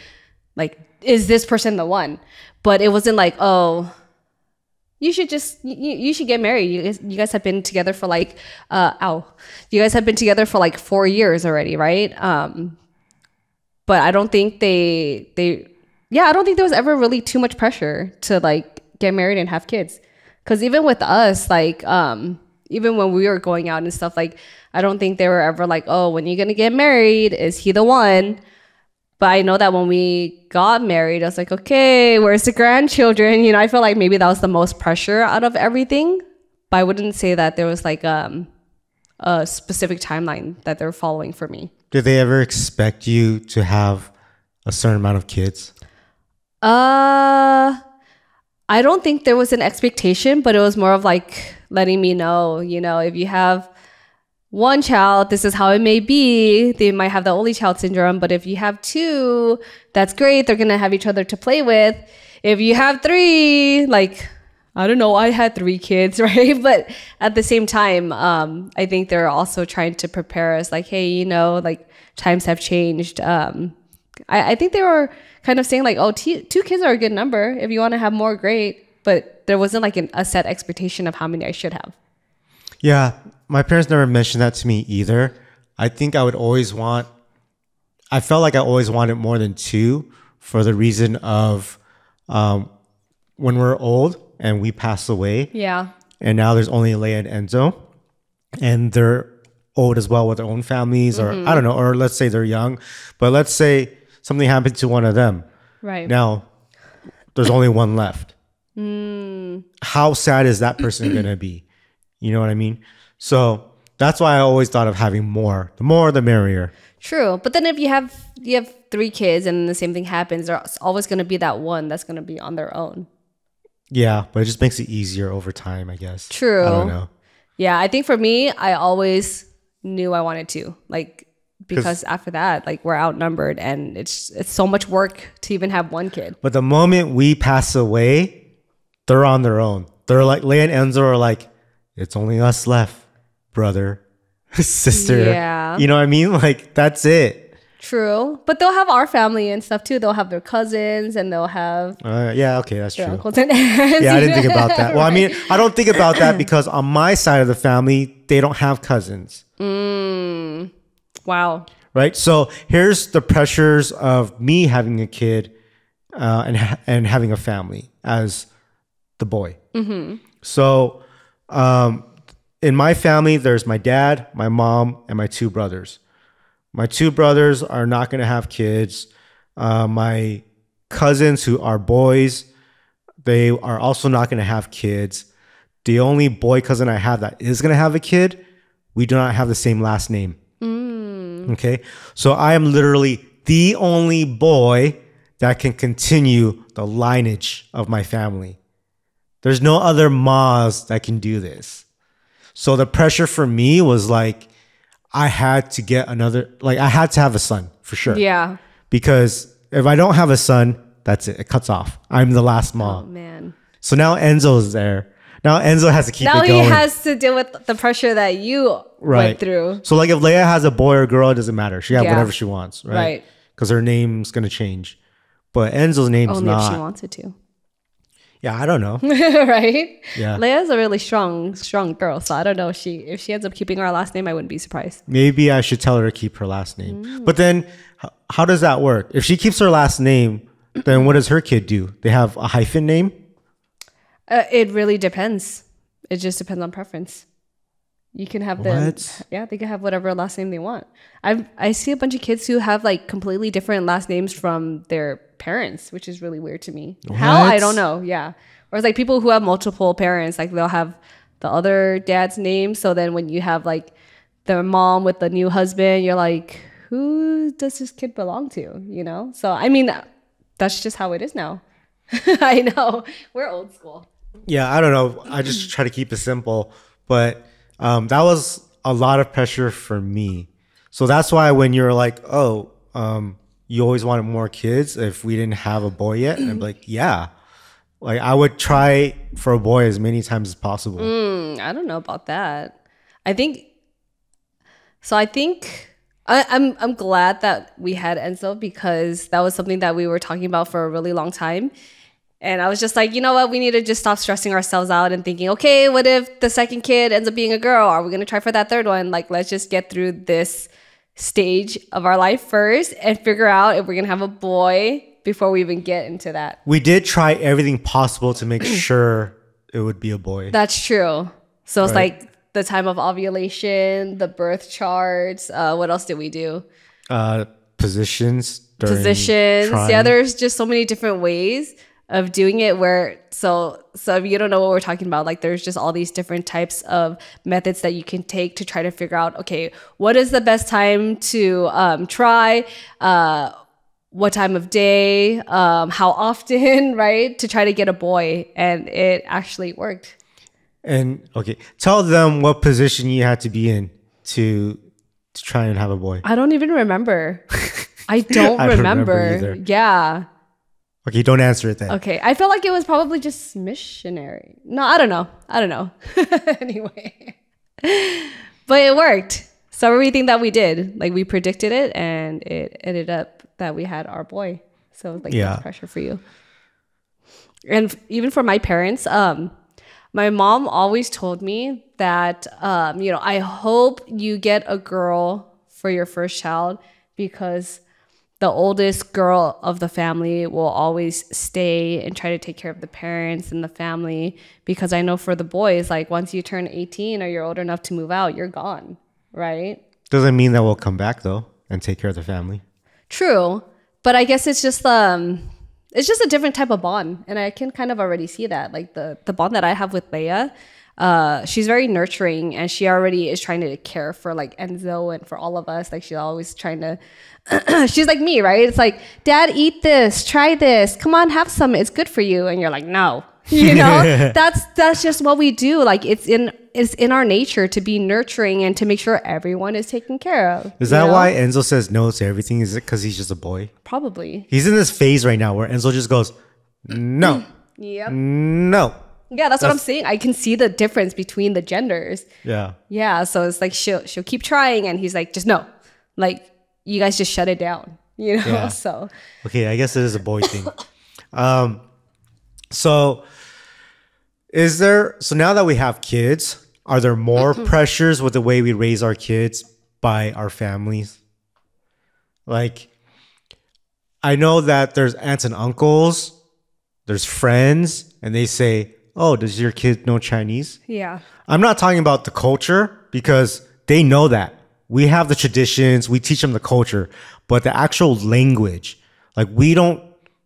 Like, is this person the one? But it wasn't like, oh, you should get married. You guys have been together for like, you guys have been together for like 4 years already, right? But I don't think I don't think there was ever really too much pressure to like get married and have kids. Because even with us, like, even when we were going out and stuff, like, I don't think they were ever like, oh, when you're going to get married, is he the one? But I know that when we got married, I was like, okay, where's the grandchildren? You know, I feel like maybe that was the most pressure out of everything. But I wouldn't say that there was like a specific timeline that they're following for me.
Did they ever expect you to have a certain amount of kids?
I don't think there was an expectation, but it was more of like letting me know, you know, if you have one child, this is how it may be. They might have the only child syndrome, but if you have two, that's great. They're going to have each other to play with. If you have three, like, I don't know, I had 3 kids, right? But at the same time, I think they're also trying to prepare us like, hey, you know, like times have changed. I think they were kind of saying like, oh, 2 kids are a good number. If you want to have more, great. But there wasn't like a set expectation of how many I should have.
Yeah, my parents never mentioned that to me either. I think I felt like I always wanted more than 2 for the reason of when we're old and we pass away. Yeah. And now there's only Leia and Enzo. And they're old as well with their own families, or I don't know, or let's say they're young. But let's say something happened to one of them. Right. Now, there's only one left. How sad is that person going to be? You know what I mean? So that's why I always thought of having more. The more, the merrier. True. But then if you have 3 kids and the same thing happens, there's always going to be that one that's going to be on their own. Yeah, but it just makes it easier over time, I guess. True. I don't know. Yeah, I think for me, I always knew I wanted to. Like, because after that, like, we're outnumbered and it's so much work to even have one kid. But the moment we pass away, they're on their own. They're like, Leia and Enzo are like, it's only us left, brother, sister. Yeah. You know what I mean? Like, that's it. True. But they'll have our family and stuff too. They'll have their cousins and they'll have... yeah, okay, that's true. Uncles and aunts. Yeah, I didn't think about that. Well, right. I mean, I don't think about that because on my side of the family, they don't have cousins. Wow. Right? So here's the pressures of me having a kid and having a family as the boy. So in my family, there's my dad, my mom, and my 2 brothers. My 2 brothers are not going to have kids. My cousins who are boys, they are also not going to have kids. The only boy cousin I have that is going to have a kid, we do not have the same last name. Okay. So I am literally the only boy that can continue the lineage of my family. There's no other Ma's that can do this. So the pressure for me was like, I had to get I had to have a son for sure. Yeah. Because if I don't have a son, that's it. It cuts off. I'm the last Ma. Oh, man. So now Enzo's there. Now Enzo has to keep it going. Now he has to deal with the pressure that you went through. So like if Leia has a boy or a girl, it doesn't matter. She can have whatever she wants, right? Right. Because her name's going to change. But Enzo's name's not. Only if she wants it to. Yeah, I don't know. Right? Yeah. Leia's a really strong girl. So I don't know if she ends up keeping our last name, I wouldn't be surprised. Maybe I should tell her to keep her last name. But then how does that work? If she keeps her last name, then what does her kid do? They have a hyphen name? It really depends. It just depends on preference. You can have they can have whatever last name they want. I see a bunch of kids who have like completely different last names from their parents, which is really weird to me. What? How? I don't know. Yeah. Or it's like people who have multiple parents, like they'll have the other dad's name. So then when you have like their mom with the new husband, you're like, who does this kid belong to? You know? So, I mean, that's just how it is now. I know. We're old school. Yeah, I don't know. I just try to keep it simple. But that was a lot of pressure for me. So that's why when you're like, you always wanted more kids if we didn't have a boy yet. And I'm like, yeah, Like I would try for a boy as many times as possible.
I don't know about that. I think so. I think I'm glad that we had Enzo because that was something that we were talking about for a really long time. And I was just like, you know what? We need to just stop stressing ourselves out and thinking, okay, what if the second kid ends up being a girl? Are we going to try for that third one? Like, let's just get through this stage of our life first and figure out if we're going to have a boy before we even get into that.
We did try everything possible to make sure it would be a boy.
That's true. So it's like the time of ovulation, the birth charts. What else did we do?
Positions.
Trying. Yeah, there's just so many different ways of doing it where so if you don't know what we're talking about, like there's just all these different types of methods that you can take to try to figure out, okay, what is the best time to try, what time of day, how often, right, to try to get a boy. And it actually worked.
And okay, tell them what position you had to be in to try and have a boy.
I don't even remember. I don't remember either. Yeah.
Okay, don't answer it then.
Okay, I feel like it was probably just missionary. No, I don't know. Anyway, but it worked. So everything that we did, like we predicted it, and it ended up that we had our boy. So like no pressure for you. And even for my parents, my mom always told me that I hope you get a girl for your first child because the oldest girl of the family will always stay and try to take care of the parents and the family. Because I know for the boys, like once you turn 18 or you're old enough to move out, you're gone, right?
Doesn't mean that we'll come back though and take care of the family.
True, but I guess it's just a different type of bond, and I can kind of already see that. Like the bond that I have with Leia, she's very nurturing, and she already is trying to care for like Enzo and for all of us. Like she's always trying to. She's like me, right? It's like, Dad, eat this, try this, come on, have some, it's good for you, and you're like, no, that's just what we do. Like it's in our nature to be nurturing and to make sure everyone is taken care of.
Is that why Enzo says no to everything? Is it because he's just a boy?
Probably.
He's in this phase right now where Enzo just goes, no,
yep,
no.
Yeah, that's what I'm saying. I can see the difference between the genders. Yeah. So it's like she'll keep trying, and he's like, just no, like. You guys just shut it down,
Yeah.
So
okay, I guess it is a boy thing. So now that we have kids, are there more pressures with the way we raise our kids by our families? Like, I know that there's aunts and uncles, there's friends, and they say, "Oh, does your kid know Chinese?"
Yeah.
I'm not talking about the culture because they know that. We have the traditions, we teach them the culture, but the actual language, like we don't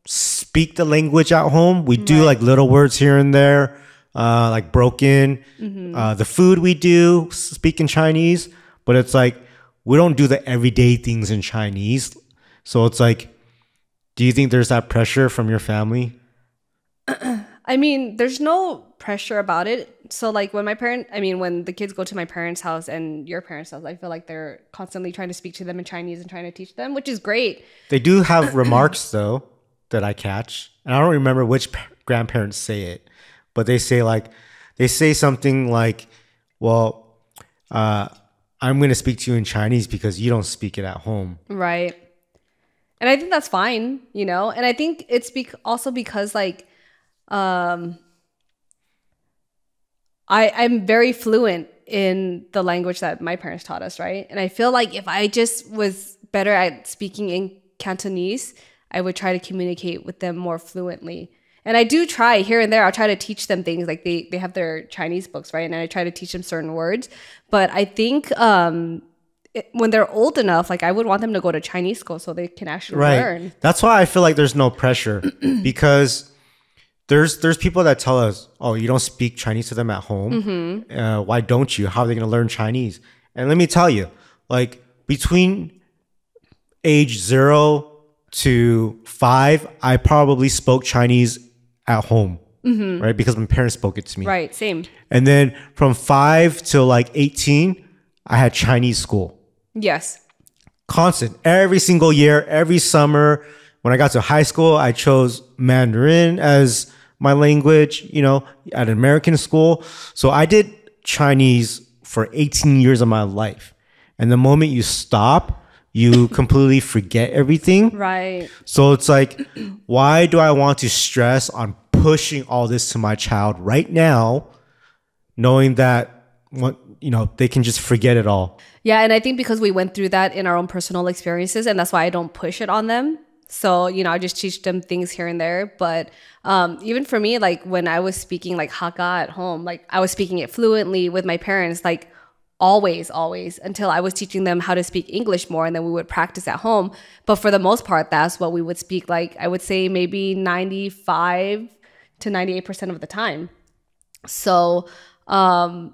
speak the language at home. We do like little words here and there, like broken. The food we do speak in Chinese, but it's like we don't do the everyday things in Chinese. So it's like, do you think there's that pressure from your family?
I mean, there's no pressure about it. So like when the kids go to my parents' house and your parents' house, I feel like they're constantly trying to speak to them in Chinese and trying to teach them, which is great.
They do have remarks though that I catch. And I don't remember which grandparents say it, but they say something like, well, I'm going to speak to you in Chinese because you don't speak it at home. Right.
And I think that's fine, and I think it's also because like, I'm very fluent in the language that my parents taught us, right? And I feel like if I just was better at speaking in Cantonese, I would try to communicate with them more fluently. And I do try here and there. I'll try to teach them things like they have their Chinese books, right? And I try to teach them certain words. But I think when they're old enough, like I would want them to go to Chinese school so they can actually learn.
That's why I feel like there's no pressure because there's people that tell us, oh, you don't speak Chinese to them at home. Why don't you? How are they going to learn Chinese? And let me tell you, like between age 0 to 5, I probably spoke Chinese at home, right? Because my parents spoke it to me.
Right, same.
And then from 5 to like 18, I had Chinese school.
Yes.
Constant. Every single year, every summer. When I got to high school, I chose Mandarin as my language, at an American school. So I did Chinese for 18 years of my life. And the moment you stop, you completely forget everything.
Right.
So it's like, why do I want to stress on pushing all this to my child right now, knowing that they can just forget it all?
Yeah, and I think because we went through that in our own personal experiences, and that's why I don't push it on them. So, I just teach them things here and there. But even for me, like when I was speaking like Hakka at home, like I was speaking it fluently with my parents, like always, until I was teaching them how to speak English more, and then we would practice at home. But for the most part, that's what we would speak. Like I would say maybe 95 to 98% of the time. So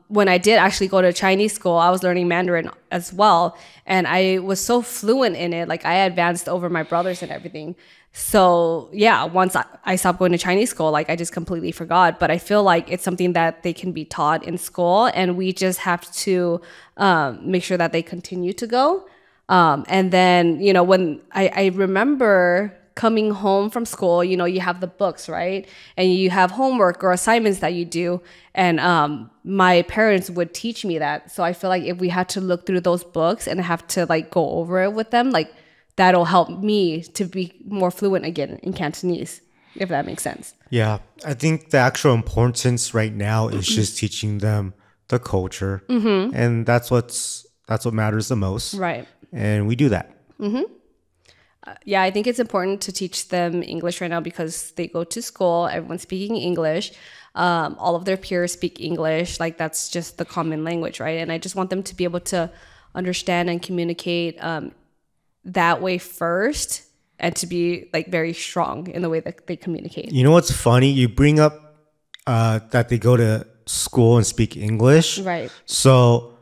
when I did actually go to Chinese school, I was learning Mandarin as well. And I was so fluent in it. Like I advanced over my brothers and everything. So yeah, once I stopped going to Chinese school, like I just completely forgot. But I feel like it's something that they can be taught in school, and we just have to make sure that they continue to go. And then, when I remember coming home from school, you have the books, right? And you have homework or assignments that you do. And my parents would teach me that. So I feel like if we had to look through those books and have to like go over it with them, like that'll help me to be more fluent again in Cantonese, if that makes sense.
Yeah, I think the actual importance right now is just teaching them the culture. And that's what matters the most.
Right.
And we do that.
Yeah, I think it's important to teach them English right now because they go to school, everyone's speaking English. All of their peers speak English. Like that's just the common language, right? And I just want them to be able to understand and communicate that way first, and to be like very strong in the way that they communicate. You
know what's funny? You bring up that they go to school and speak English.
Right.
So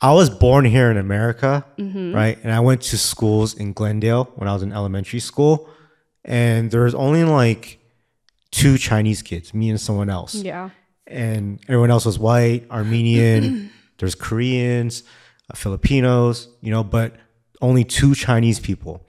I was born here in America, right? And I went to schools in Glendale when I was in elementary school. And there was only like 2 Chinese kids, me and someone else.
Yeah.
And everyone else was white, Armenian, there's Koreans, Filipinos, but only 2 Chinese people.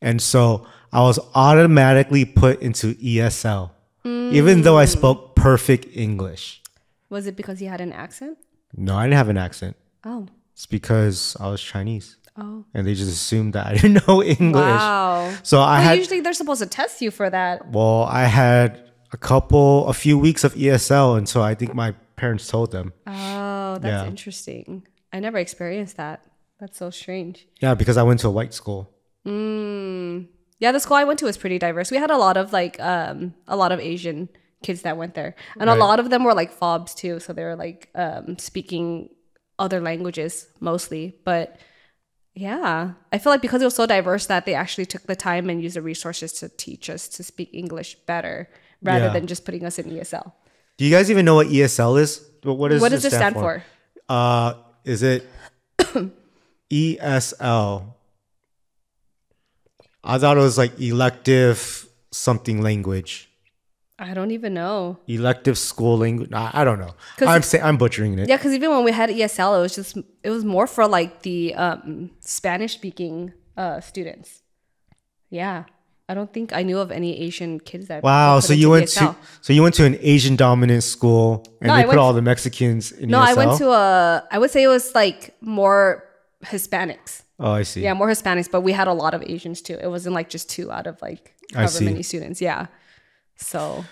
And so I was automatically put into ESL, even though I spoke perfect English.
Was it because you had an accent?
No, I didn't have an accent.
Oh.
It's because I was Chinese.
Oh.
And they just assumed that I didn't know English.
Wow.
So
usually they're supposed to test you for that.
Well, I had a few weeks of ESL, and so I think my parents told them.
Oh, that's interesting. I never experienced that. That's so strange.
Yeah, because I went to a white school.
Yeah, the school I went to was pretty diverse. We had a lot of Asian kids that went there, and a lot of them were like fobs too. So they were like speaking other languages mostly. But yeah, I feel like because it was so diverse that they actually took the time and used the resources to teach us to speak English better rather than just putting us in ESL.
Do you guys even know what ESL is? What does it stand for? Is it ESL? I thought it was like elective something language.
I don't even know.
Elective school language. I don't know. I'm butchering it.
Yeah, because even when we had ESL, it was more for like the Spanish speaking students. Yeah, I don't think I knew of any Asian kids that.
Wow, so you went to an Asian dominant school, and they put all the Mexicans in ESL?
No, I went to I would say it was like more Hispanics.
Oh, I see.
Yeah, more Hispanics, but we had a lot of Asians too. It wasn't like just 2 out of like however many students. Yeah. So.
All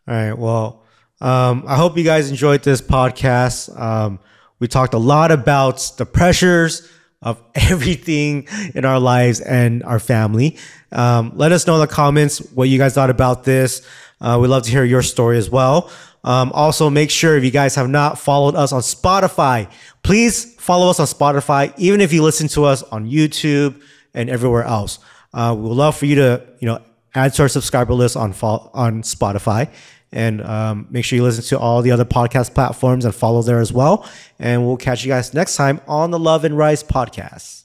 right. Well, I hope you guys enjoyed this podcast. We talked a lot about the pressures of everything in our lives and our family. Let us know in the comments what you guys thought about this. We'd love to hear your story as well. Also, make sure if you guys have not followed us on Spotify, please follow us on Spotify, even if you listen to us on YouTube and everywhere else. We would love for you to, add to our subscriber list on Spotify, and make sure you listen to all the other podcast platforms and follow there as well. And we'll catch you guys next time on the Love and Rise podcast.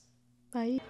Bye.